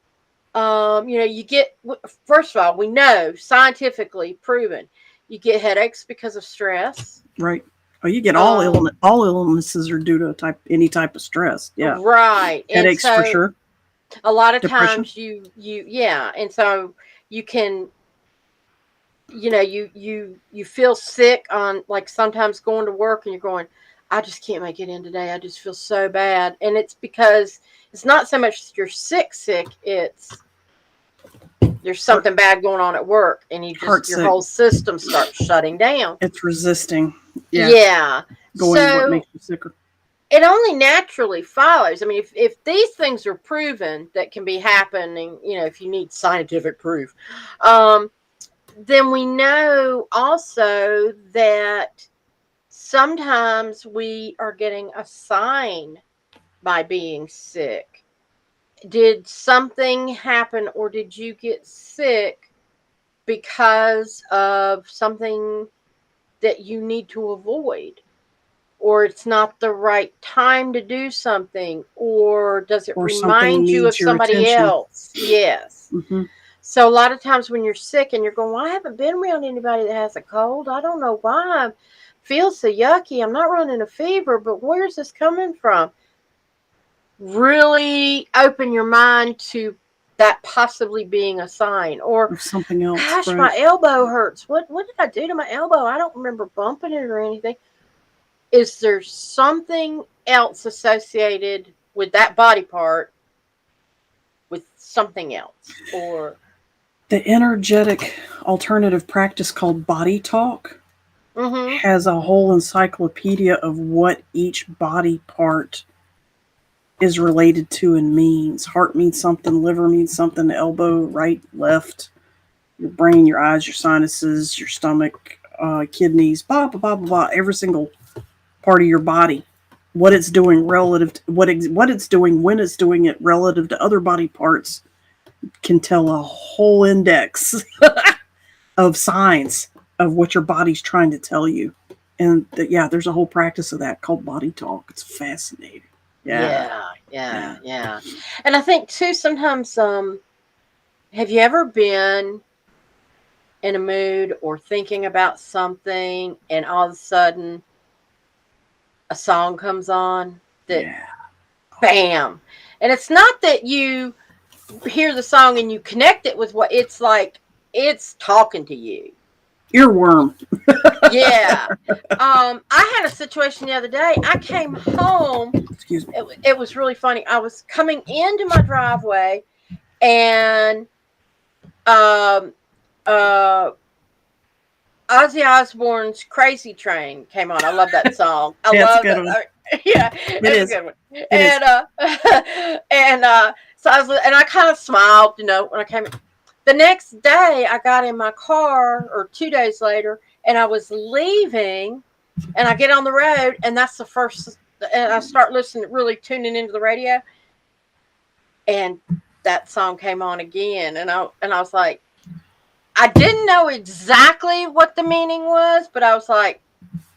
You get, first of all, we know scientifically proven, you get headaches because of stress. Right. Oh, you get Um, all illnesses are due to any type of stress. Yeah. right. And Headaches for so sure. a lot of Depression. times yeah. And so you can, you feel sick on, like, sometimes going to work and you're going, I just can't make it in today. I just feel so bad. And it's because it's not so much that you're sick, it's there's something bad going on at work and Heart your sick. whole system starts shutting down. It's resisting. Yeah. Yeah. Going to what So makes you sicker. it only naturally follows. I mean, if these things are proven that can be happening, if you need scientific proof, then we know also that sometimes we are getting a sign by being sick. Did something happen, or did you get sick because of something that you need to avoid? Or it's not the right time to do something? Or does it Or something remind you of needs your somebody attention. else? Yes. Mm-hmm. So a lot of times when you're sick and you're going, well, I haven't been around anybody that has a cold. I don't know why I feel so yucky. I'm not running a fever, but where's this coming from? Really open your mind to that possibly being a sign. Or, Or something else. gosh, Right. my elbow hurts. What did I do to my elbow? I don't remember bumping it or anything. Is there something else associated with that body part with something else? Or The energetic alternative practice called Body Talk mm-hmm. has a whole encyclopedia of what each body part is related to and means. Heart means something, liver means something, elbow, right, left, your brain, your eyes, your sinuses, your stomach, kidneys, blah, blah, blah, blah, blah. Every single part of your body, what it's doing relative to what it's doing, when it's doing it relative to other body parts, can tell a whole index of signs of what your body's trying to tell you. And there's a whole practice of that called Body Talk. It's fascinating. Yeah. And I think too, sometimes, have you ever been in a mood or thinking about something and all of a sudden a song comes on that, Yeah. bam. And it's not that you hear the song and you connect it with what it's like, it's talking to you. Earworm. Yeah. I had a situation the other day. I came home. Excuse me. It was really funny. I was coming into my driveway and Ozzy Osbourne's Crazy Train came on. I love that song. I love good that. one. Yeah, it's a good one. So I kind of smiled, when I came in. The next day, I got in my car, or 2 days later, and I was leaving, and I get on the road, and that's the first, and I start listening, really tuning into the radio, and that song came on again, and I was like, I didn't know exactly what the meaning was, but I was like,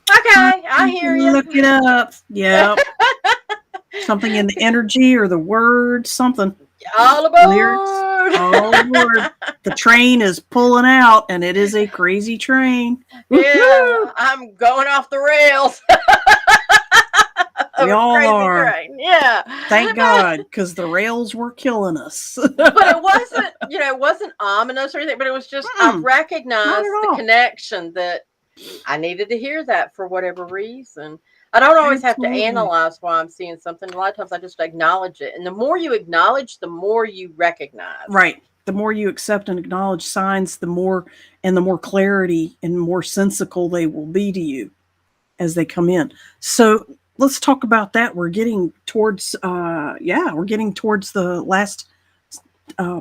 okay, I hear you. Look it up. Yeah. Something in the energy or the word, something. All Lyrics. aboard. All aboard. The train is pulling out, and it is a crazy train. Yeah, I'm going off the rails. We Of a all crazy are. train. Yeah. Thank God, because the rails were killing us. But it wasn't, it wasn't ominous or anything, but it was just, I Not recognized at the all. connection that I needed to hear that for whatever reason. I don't always have to Absolutely. analyze why I'm seeing something. A lot of times I just acknowledge it. And the more you acknowledge, the more you recognize. Right. The more you accept and acknowledge signs, the more clarity and more sensical they will be to you as they come in. So let's talk about that. We're getting towards the last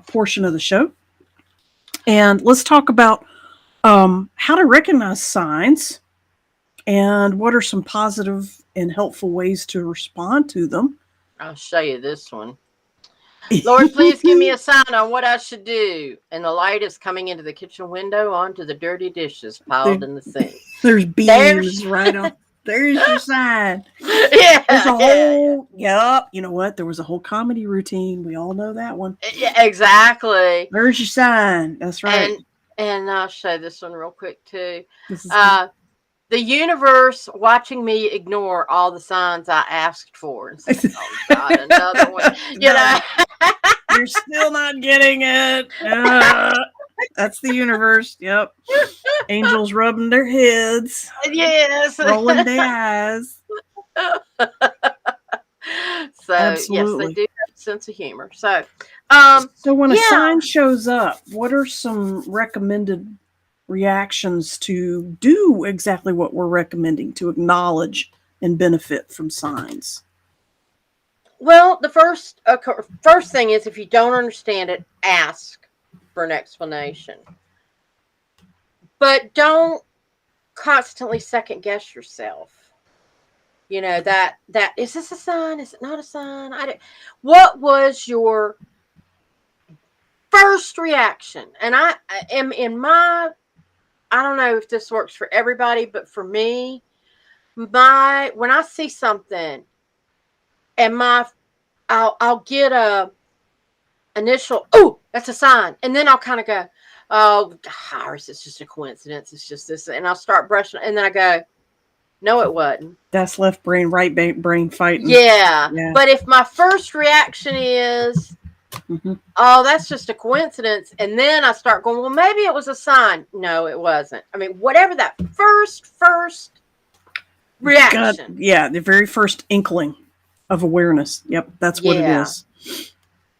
portion of the show. And let's talk about how to recognize signs and what are some positive and helpful ways to respond to them. I'll show you this one. Lord, please give me a sign on what I should do. And the light is coming into the kitchen window onto the dirty dishes piled in the sink. There's beams right on. There's your sign. Yeah. There's a whole, yep. You know what? There was a whole comedy routine. We all know that one. Yeah, exactly. There's your sign. That's right. And I'll show this one real quick too. This is the universe watching me ignore all the signs I asked for. And say, oh God, another one. You're still not getting it. That's the universe. Yep. Angels rubbing their heads. Yes. Rolling their eyes. So absolutely. Yes, they do have a sense of humor. So when a sign shows up, what are some recommended reactions to do exactly what we're recommending, to acknowledge and benefit from signs? Well, the first thing is, if you don't understand it, ask for an explanation. But don't constantly second guess yourself. That is this a sign? Is it not a sign? What was your first reaction? And I am in my, I don't know if this works for everybody, but for me, when I see something and I'll get a initial, oh, that's a sign. And then I'll kind of go, oh, Iris, it's just a coincidence. It's just this. And I'll start brushing. And then I go, no, it wasn't. That's left brain, right brain fighting. Yeah. But if my first reaction is, oh, that's just a coincidence, and then I start going, well, maybe it was a sign. No, it wasn't. I mean, whatever that first reaction. The very first inkling of awareness. Yep, that's what it is.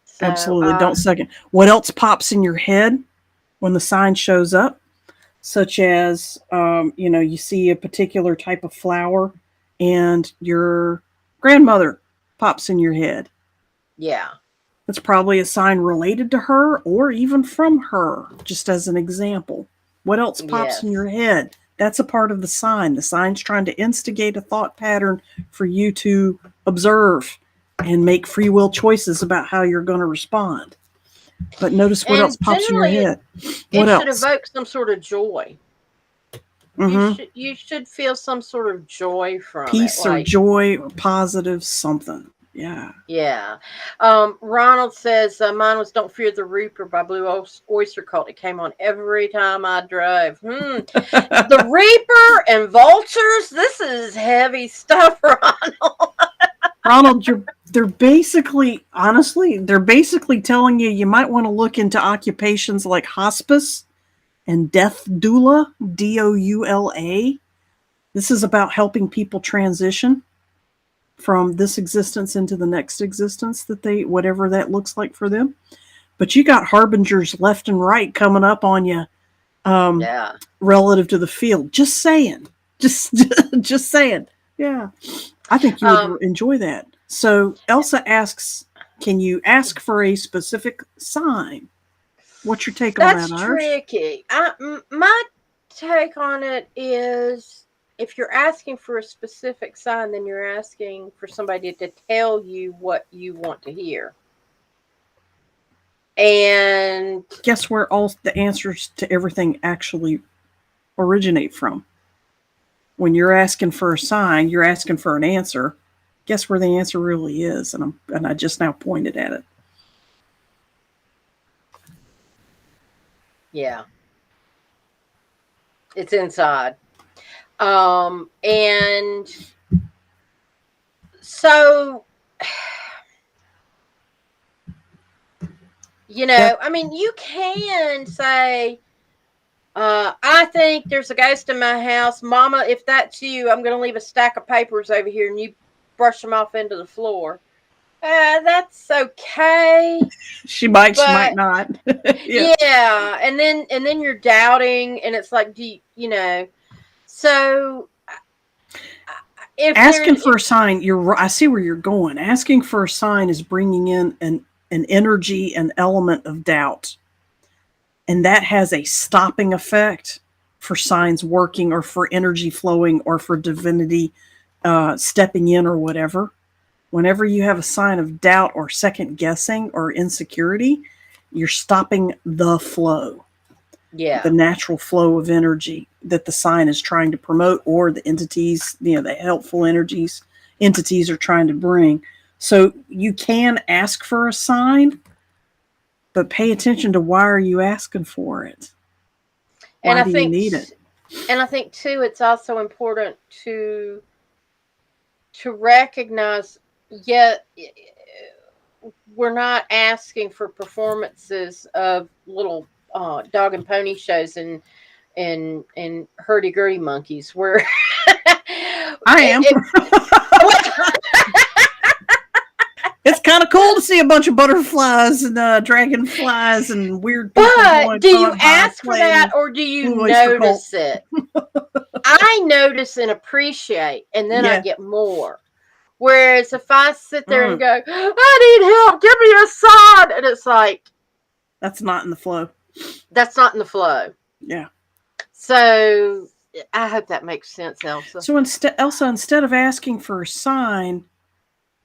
So, absolutely. Don't second. What else pops in your head when the sign shows up? Such as, you see a particular type of flower and your grandmother pops in your head. Yeah. It's probably a sign related to her or even from her, just as an example. What else pops in your head? That's a part of the sign. The sign's trying to instigate a thought pattern for you to observe and make free will choices about how you're going to respond. But notice what else pops in your head. What else? It should evoke some sort of joy. Mm-hmm. You should feel some sort of joy from peace it. Or joy or positive something. Yeah. Yeah. Ronald says, mine was Don't Fear the Reaper by Blue Oyster Cult. It came on every time I drove. The Reaper and vultures? This is heavy stuff, Ronald. Ronald, they're basically telling you might want to look into occupations like hospice and death doula, DOULA. This is about helping people transition from this existence into the next existence whatever that looks like for them. But you got harbingers left and right coming up on you relative to the field. Just saying. Just saying. Yeah. I think you would enjoy that. So Elsa asks, can you ask for a specific sign? What's your take on that, Iris? That's tricky. My take on it is, if you're asking for a specific sign, then you're asking for somebody to tell you what you want to hear. And Guess where all the answers to everything actually originate from? When you're asking for a sign, you're asking for an answer. Guess where the answer really is? And I just now pointed at it. yeah, it's inside. And so, I mean, you can say, I think there's a ghost in my house. Mama, if that's you, I'm going to leave a stack of papers over here and you brush them off into the floor. That's okay. She might not. Yeah. And then you're doubting, and it's like, so if asking for a sign, I see where you're going. Asking for a sign is bringing in an energy, an element of doubt. And that has a stopping effect for signs working, or for energy flowing, or for divinity stepping in, or whatever. Whenever you have a sign of doubt or second guessing or insecurity, you're stopping the flow. Yeah. The natural flow of energy that the sign is trying to promote, or the entities, the helpful entities are trying to bring. So you can ask for a sign, but pay attention to why are you asking for it? Why do you need it? And I think too, it's also important to recognize, yet we're not asking for performances of little dog and pony shows and hurdy-gurdy monkeys. Where I am. It's kind of cool to see a bunch of butterflies and dragonflies and weird people. But do you ask for that, or do you notice it? I notice and appreciate, and then I get more. Whereas if I sit there and go, I need help, give me a sign, and it's like, that's not in the flow. That's not in the flow. Yeah. So I hope that makes sense, Elsa. So instead of asking for a sign,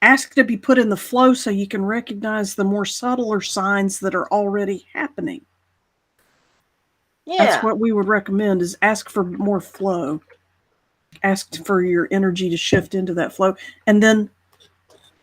ask to be put in the flow so you can recognize the more subtler signs that are already happening. Yeah. That's what we would recommend, is ask for more flow. Ask for your energy to shift into that flow, and then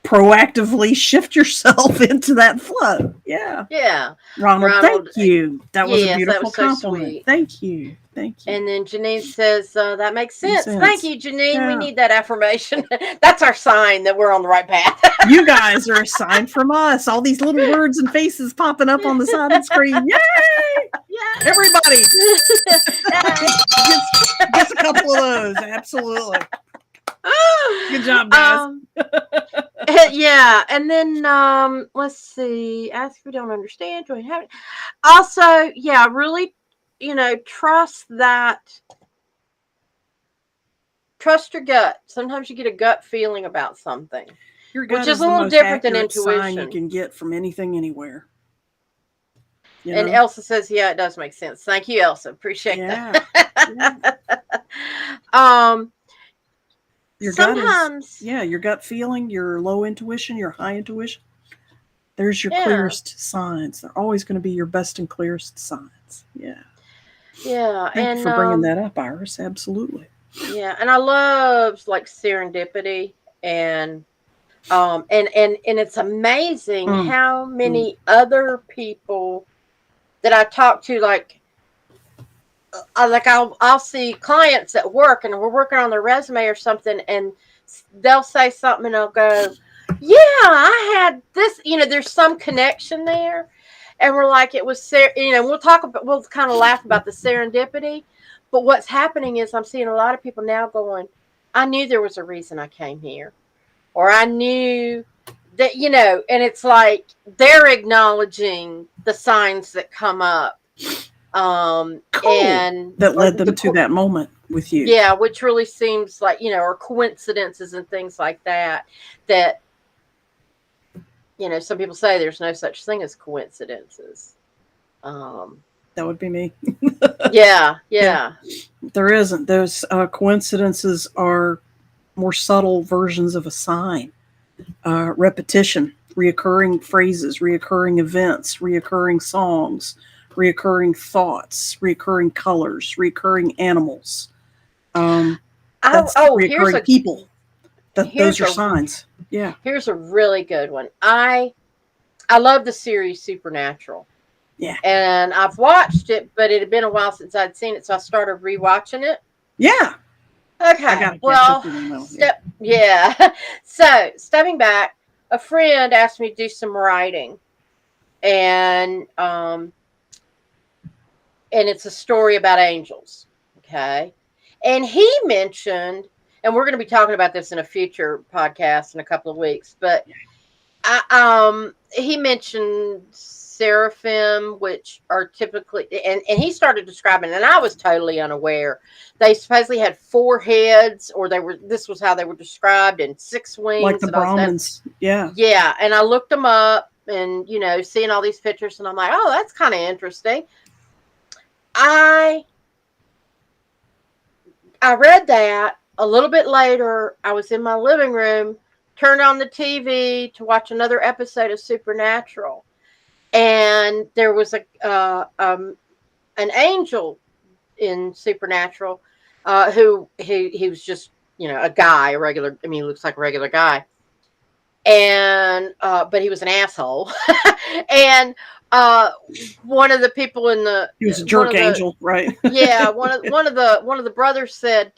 proactively shift yourself into that flow. Yeah. Yeah. Ronald, thank you. That was a beautiful compliment. So thank you. Thank you. And then Janine says, that makes sense. Thank you, Janine. Yeah. We need that affirmation. That's our sign that we're on the right path. You guys are a sign from us. All these little words and faces popping up on the side of the screen. Yay! Yeah. Everybody. Gets a couple of those. Absolutely. Good job, guys. Yeah. And then let's see. Ask if we don't understand. Do we have it? Also, yeah, really, trust your gut. Sometimes you get a gut feeling about something, your gut which is a little different than intuition. Sign you can get from anything, anywhere. And Elsa says, yeah, it does make sense. Thank you, Elsa. Appreciate that. Your sometimes, your gut feeling, your low intuition, your high intuition. There's your clearest signs. They're always going to be your best and clearest signs. Yeah. Yeah. Thank you for bringing that up, Iris. Absolutely. Yeah. And I love like serendipity and it's amazing how many other people that I talk to, like I'll see clients at work and we're working on their resume or something, and they'll say something and I'll go, yeah, I had this, there's some connection there. And we're like, it was, we'll kind of laugh about the serendipity. But what's happening is I'm seeing a lot of people now going, I knew there was a reason I came here. Or I knew that, and it's like they're acknowledging the signs that come up. Cool. And that led them to that moment with you. Yeah, which really seems like, or coincidences and things like that, some people say there's no such thing as coincidences. That would be me. Yeah. There isn't. Those coincidences are more subtle versions of a sign. Repetition. reoccurring phrases, reoccurring events, reoccurring songs, reoccurring thoughts, reoccurring colors, reoccurring animals. That's Here's reoccurring people. Those here's are a signs. Yeah. here's a really good one. I love the series Supernatural. Yeah. And I've watched it, but it had been a while since I'd seen it, so I started rewatching it. Yeah. I Okay. gotta catch up Well, with them though. yeah. So stepping back, a friend asked me to do some writing, and it's a story about angels. Okay. And he mentioned, and we're going to be talking about this in a future podcast in a couple of weeks, but he mentioned seraphim, which are typically, and he started describing, and I was totally unaware. They supposedly had 4 heads, or this was how they were described, and 6 wings. Like the and Brahmins. Yeah. Yeah. And I looked them up and, seeing all these pictures, and I'm like, oh, that's kind of interesting. I read that a little bit later. I was in my living room, turned on the TV to watch another episode of Supernatural, and there was an angel in Supernatural who he was just a guy, a regular. I mean, he looks like a regular guy, and but he was an asshole, and one of the people in the he was a jerk angel, right? Yeah, one of the brothers said,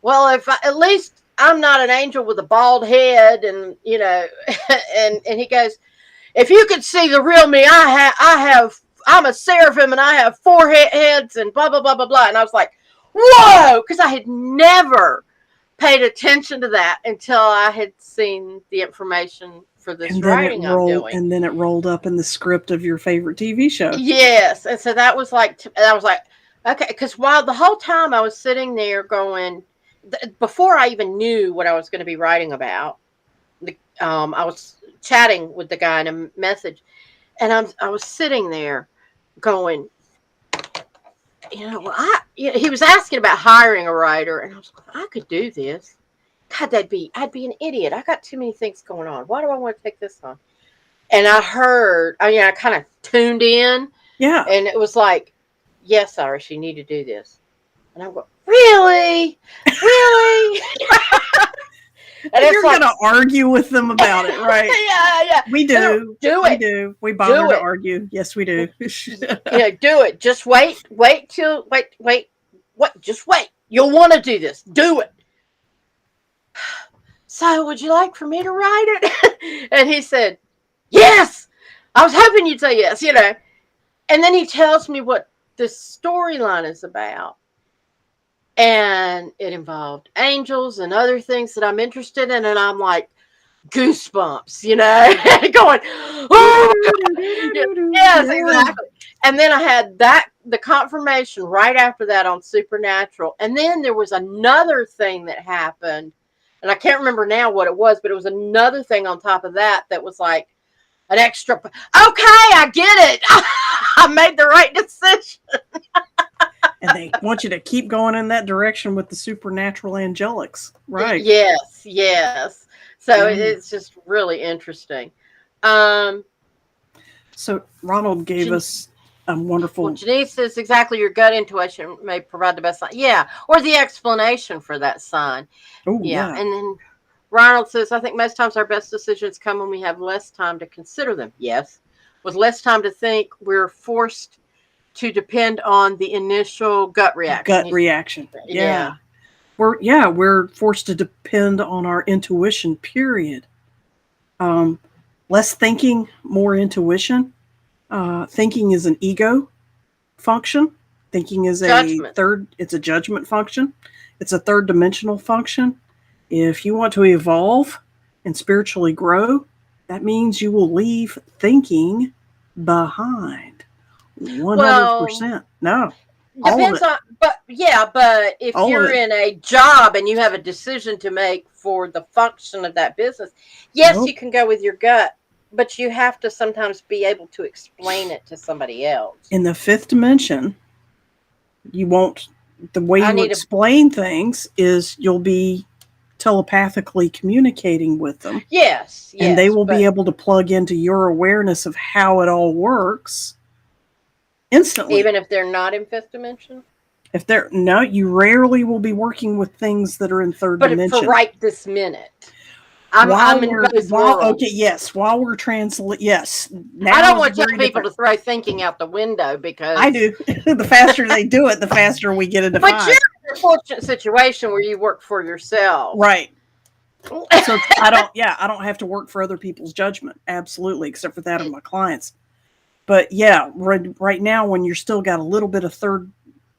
well, if at least I'm not an angel with a bald head, and and he goes, if you could see the real me, I'm a seraphim, and I have 4 heads, and blah blah blah blah blah. And I was like, whoa, because I had never paid attention to that until I had seen the information for this writing I'm doing. And then it rolled up in the script of your favorite TV show. Yes. And so that was like, okay, because while the whole time I was sitting there going, before I even knew what I was going to be writing about, I was chatting with the guy in a message, and I was sitting there going, he was asking about hiring a writer, and I was like, I could do this. God, I'd be an idiot. I got too many things going on. Why do I want to take this on? And I kind of tuned in. Yeah. And it was like, yes, Iris, you need to do this. And I'm going, really? Really? And you're going to argue with them about it, right? Yeah. We do. Do it. We do. We bother to argue. Yes, we do. Do it. Just wait. Wait. Just wait. You'll want to do this. Do it. So, would you like for me to write it? And he said, yes. I was hoping you'd say yes, And then he tells me what this storyline is about. And it involved angels and other things that I'm interested in. And I'm like, goosebumps, going, oh, yes, exactly. And then I had the confirmation right after that on Supernatural. And then there was another thing that happened. And I can't remember now what it was, but it was another thing on top of that was like an extra. Okay, I get it. I made the right decision. And they want you to keep going in that direction with the supernatural angelics, right? Yes. So it's just really interesting. So Ronald gave us a wonderful. Well, Janice says exactly your gut intuition may provide the best sign. Yeah, or the explanation for that sign. Oh, yeah. And then Ronald says, I think most times our best decisions come when we have less time to consider them. Yes. With less time to think, we're forced to depend on the initial gut reaction. Yeah. We're forced to depend on our intuition, period. Less thinking, more intuition. Thinking is an ego function. Thinking is it's a judgment function. It's a 3rd dimensional function. If you want to evolve and spiritually grow, that means you will leave thinking behind. 100%. No. Depends on, but if you're in a job and you have a decision to make for the function of that business, yes, you can go with your gut, but you have to sometimes be able to explain it to somebody else. In the 5th dimension, the way you explain things is you'll be telepathically communicating with them. Yes, And they will but be able to plug into your awareness of how it all works instantly. even if they're not in fifth dimension? If they're no, you rarely will be working with things that are in third But dimension. for right this minute. I'm in both worlds. Okay, yes. While we're translating, yes. Now I don't want to people to throw thinking out the window because I do. The faster they do it, the faster we get into But 5. you're in a fortunate situation where you work for yourself. Right. So I don't have to work for other people's judgment. Absolutely, except for that of my clients. But yeah, right now when you're still got a little bit of third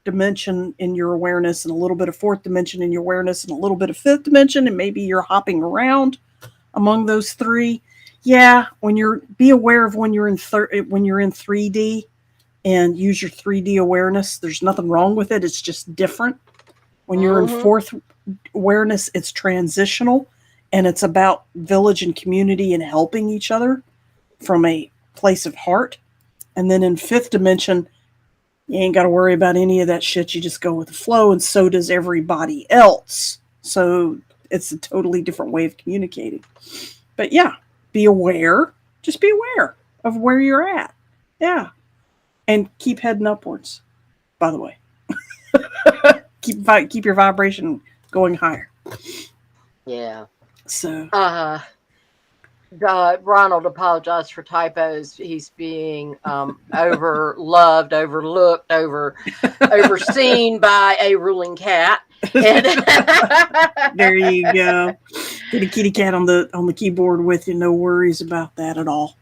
dimension in your awareness and a little bit of fourth dimension in your awareness and a little bit of fifth dimension, and maybe you're hopping around among those 3. Yeah, be aware of when you're in 3D and use your 3D awareness. There's nothing wrong with it. It's just different. When you're in fourth awareness, it's transitional and it's about village and community and helping each other from a place of heart. And then in fifth dimension, you ain't got to worry about any of that shit. You just go with the flow, and so does everybody else. So it's a totally different way of communicating. But yeah, be aware. Just be aware of where you're at. Yeah. And keep heading upwards, by the way. Keep your vibration going higher. Yeah. So Ronald apologized for typos. He's being overloved, overlooked, overseen by a ruling cat. There you go. Get a kitty cat on the keyboard with you. No worries about that at all.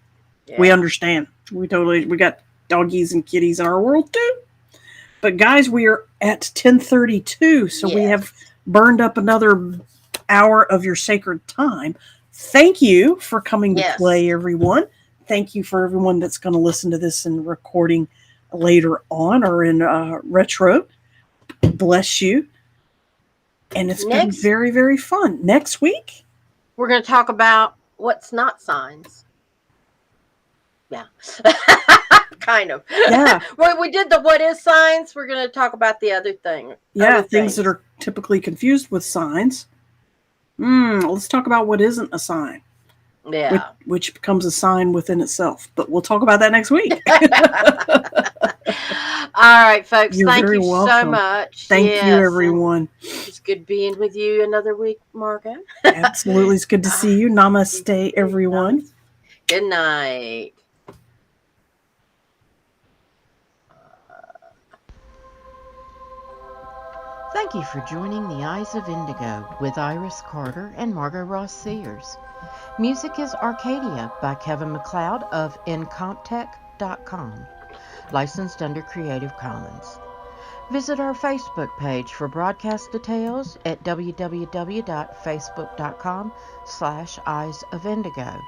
Yeah. We understand. We got doggies and kitties in our world too. But guys, we are at 10:32, so we have burned up another hour of your sacred time. Thank you for coming to play, everyone. Thank you for everyone that's going to listen to this in recording later on or in retro. Bless you. And it's been very, very fun. Next week, we're going to talk about what's not signs. Yeah. Kind of. Yeah. Well, we did the what is signs. We're going to talk about the other thing. Yeah, things that are typically confused with signs. Let's talk about what isn't a sign. Yeah. Which becomes a sign within itself. But we'll talk about that next week. All right, folks. Thank you so much. Thank you, everyone. It's good being with you another week, Margo. Absolutely. It's good to see you. Namaste, everyone. Good night. Thank you for joining The Eyes of Indigo with Iris Carter and Margo Ross Sears. Music is Arcadia by Kevin MacLeod of Incomptech.com, licensed under Creative Commons. Visit our Facebook page for broadcast details at www.facebook.com/Eyes of Indigo.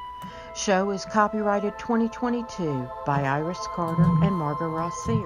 Show is copyrighted 2022 by Iris Carter and Margo Ross Sears.